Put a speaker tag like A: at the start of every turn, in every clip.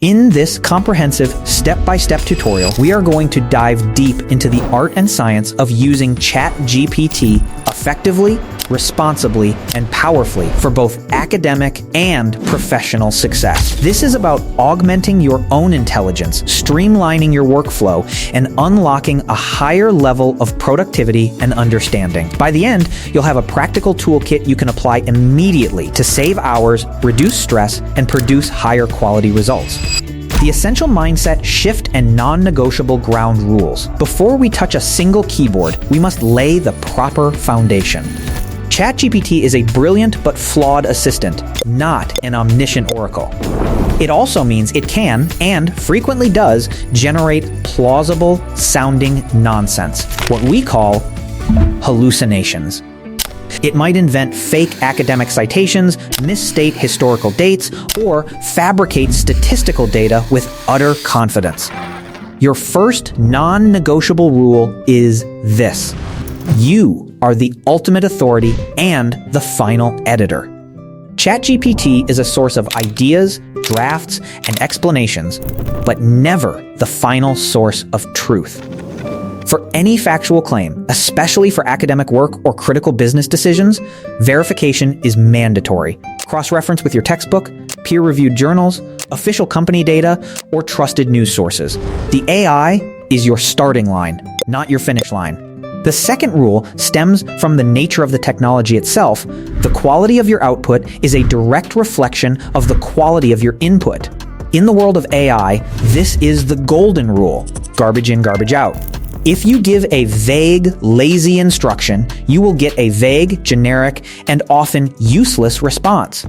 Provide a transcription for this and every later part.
A: In this comprehensive step-by-step tutorial, we are going to dive deep into the art and science of using ChatGPT effectively, responsibly, and powerfully for both academic and professional success. This is about augmenting your own intelligence, streamlining your workflow, and unlocking a higher level of productivity and understanding. By the end, you'll have a practical toolkit you can apply immediately to save hours, reduce stress, and produce higher quality results. The essential mindset, shift, and non-negotiable ground rules. Before we touch a single keyboard, we must lay the proper foundation. ChatGPT is a brilliant but flawed assistant, not an omniscient oracle. It also means it can, and frequently does, generate plausible sounding nonsense, what we call hallucinations. It might invent fake academic citations, misstate historical dates, or fabricate statistical data with utter confidence. Your first non-negotiable rule is this: you are the ultimate authority and the final editor. ChatGPT is a source of ideas, drafts, and explanations, but never the final source of truth. For any factual claim, especially for academic work or critical business decisions, verification is mandatory. Cross-reference with your textbook, peer-reviewed journals, official company data, or trusted news sources. The AI is your starting line, not your finish line. The second rule stems from the nature of the technology itself. The quality of your output is a direct reflection of the quality of your input. In the world of AI, this is the golden rule: garbage in, garbage out. If you give a vague, lazy instruction, you will get a vague, generic, and often useless response.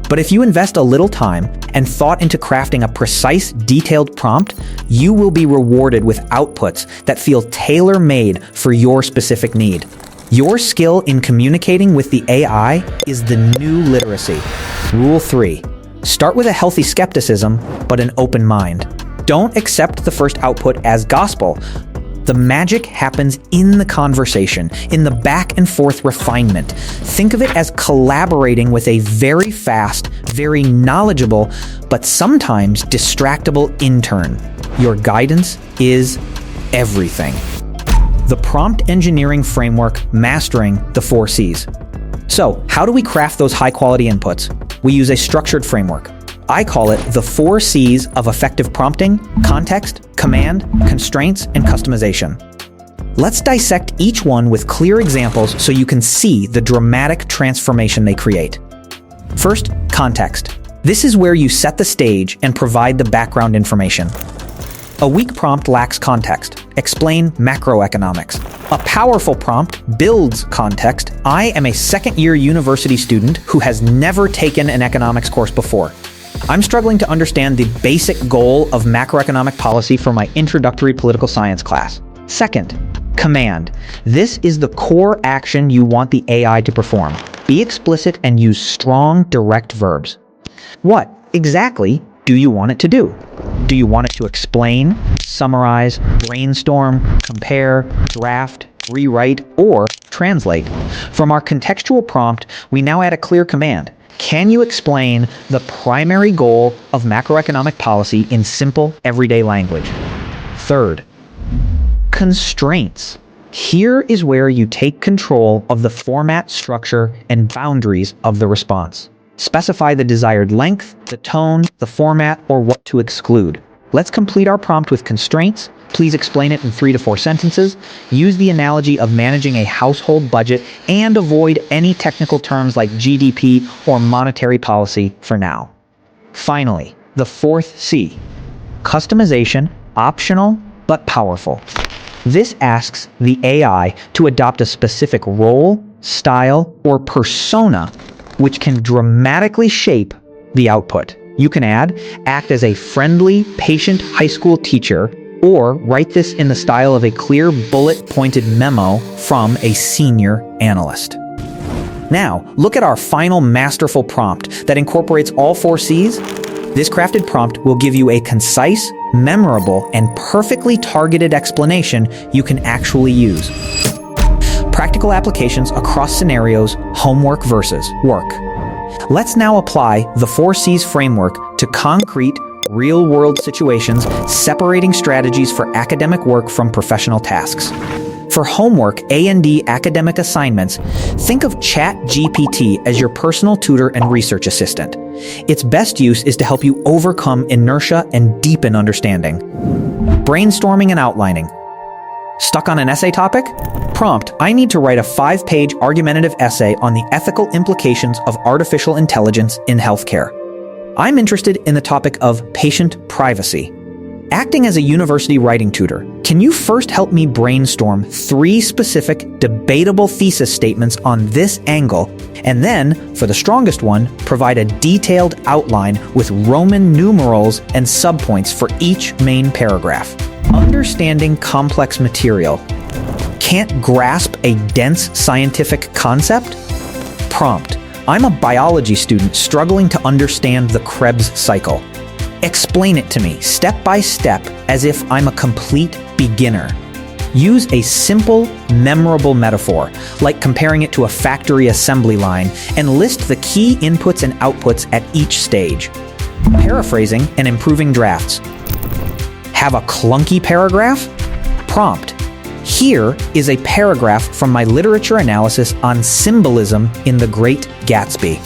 A: But if you invest a little time and thought into crafting a precise, detailed prompt, you will be rewarded with outputs that feel tailor-made for your specific need. Your skill in communicating with the AI is the new literacy. Rule 3. Start with a healthy skepticism, but an open mind. Don't accept the first output as gospel. The magic happens in the conversation, in the back and forth refinement. Think of it as collaborating with a very fast, very knowledgeable, but sometimes distractible intern. Your guidance is everything. The Prompt Engineering Framework, Mastering the 4 C's. So, how do we craft those high-quality inputs? We use a structured framework. I call it the 4 C's of effective prompting: context, command, constraints, and customization. Let's dissect each one with clear examples so you can see the dramatic transformation they create. First, context. This is where you set the stage and provide the background information. A weak prompt lacks context. Explain macroeconomics. A powerful prompt builds context. I am a second-year university student who has never taken an economics course before. I'm struggling to understand the basic goal of macroeconomic policy for my introductory political science class. Second, command. This is the core action you want the AI to perform. Be explicit and use strong, direct verbs. What exactly do you want it to do? Do you want it to explain, summarize, brainstorm, compare, draft, rewrite, or translate? From our contextual prompt, we now add a clear command. Can you explain the primary goal of macroeconomic policy in simple, everyday language? Third, constraints. Here is where you take control of the format, structure, and boundaries of the response. Specify the desired length, the tone, the format, or what to exclude. Let's complete our prompt with constraints. Please explain it in 3 to 4 sentences. Use the analogy of managing a household budget and avoid any technical terms like GDP or monetary policy for now. Finally, the 4th C. Customization, optional but powerful. This asks the AI to adopt a specific role, style, or persona which can dramatically shape the output. You can act as a friendly, patient high school teacher, or write this in the style of a clear, bullet-pointed memo from a senior analyst. Now, look at our final masterful prompt that incorporates all 4 C's. This crafted prompt will give you a concise, memorable, and perfectly targeted explanation you can actually use. Practical applications across scenarios, homework versus work. Let's now apply the 4 C's framework to concrete, real-world situations, separating strategies for academic work from professional tasks. For homework, A&D academic assignments, think of ChatGPT as your personal tutor and research assistant. Its best use is to help you overcome inertia and deepen understanding. Brainstorming and outlining. Stuck on an essay topic? Prompt: I need to write a 5-page argumentative essay on the ethical implications of artificial intelligence in healthcare. I'm interested in the topic of patient privacy. Acting as a university writing tutor, can you first help me brainstorm 3 specific, debatable thesis statements on this angle, and then, for the strongest one, provide a detailed outline with Roman numerals and subpoints for each main paragraph? Understanding complex material. Can't grasp a dense scientific concept? Prompt: I'm a biology student struggling to understand the Krebs cycle. Explain it to me, step by step, as if I'm a complete beginner. Use a simple, memorable metaphor, like comparing it to a factory assembly line, and list the key inputs and outputs at each stage. Paraphrasing and improving drafts. Have a clunky paragraph? Prompt: here is a paragraph from my literature analysis on symbolism in The Great Gatsby.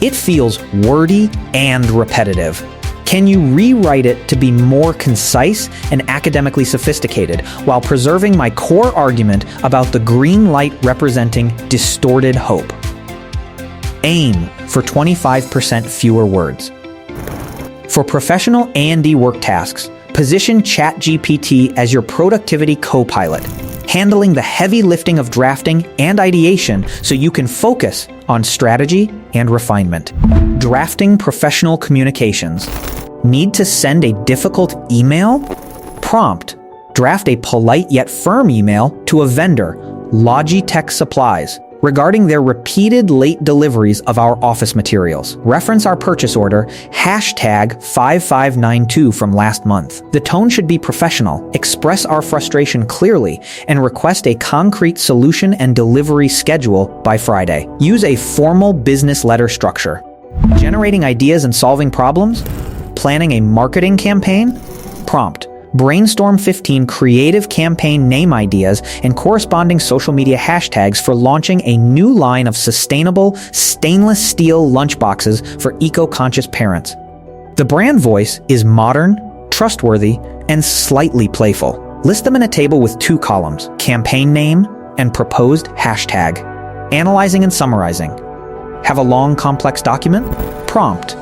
A: It feels wordy and repetitive. Can you rewrite it to be more concise and academically sophisticated while preserving my core argument about the green light representing distorted hope? Aim for 25% fewer words. For professional A&D work tasks, position ChatGPT as your productivity co-pilot, handling the heavy lifting of drafting and ideation so you can focus on strategy and refinement. Drafting professional communications. Need to send a difficult email? Prompt: draft a polite yet firm email to a vendor, Logitech Supplies, regarding their repeated late deliveries of our office materials. Reference our purchase order, #5592 from last month. The tone should be professional, express our frustration clearly, and request a concrete solution and delivery schedule by Friday. Use a formal business letter structure. Generating ideas and solving problems? Planning a marketing campaign? Prompt: brainstorm 15 creative campaign name ideas and corresponding social media hashtags for launching a new line of sustainable stainless steel lunchboxes for eco-conscious parents. The brand voice is modern, trustworthy, and slightly playful. List them in a table with 2 columns, campaign name and proposed hashtag. Analyzing and summarizing. Have a long, complex document? Prompt: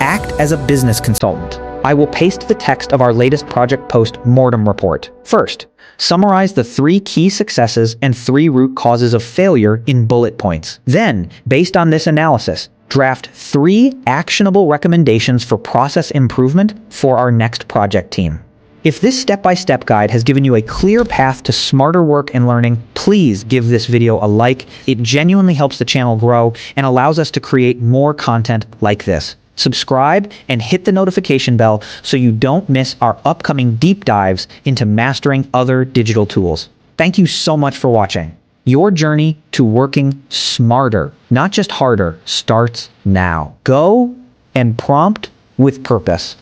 A: act as a business consultant. I will paste the text of our latest project post-mortem report. First, summarize the 3 key successes and 3 root causes of failure in bullet points. Then, based on this analysis, draft 3 actionable recommendations for process improvement for our next project team. If this step-by-step guide has given you a clear path to smarter work and learning, please give this video a like. It genuinely helps the channel grow and allows us to create more content like this. Subscribe and hit the notification bell so you don't miss our upcoming deep dives into mastering other digital tools. Thank you so much for watching. Your journey to working smarter, not just harder, starts now. Go and prompt with purpose.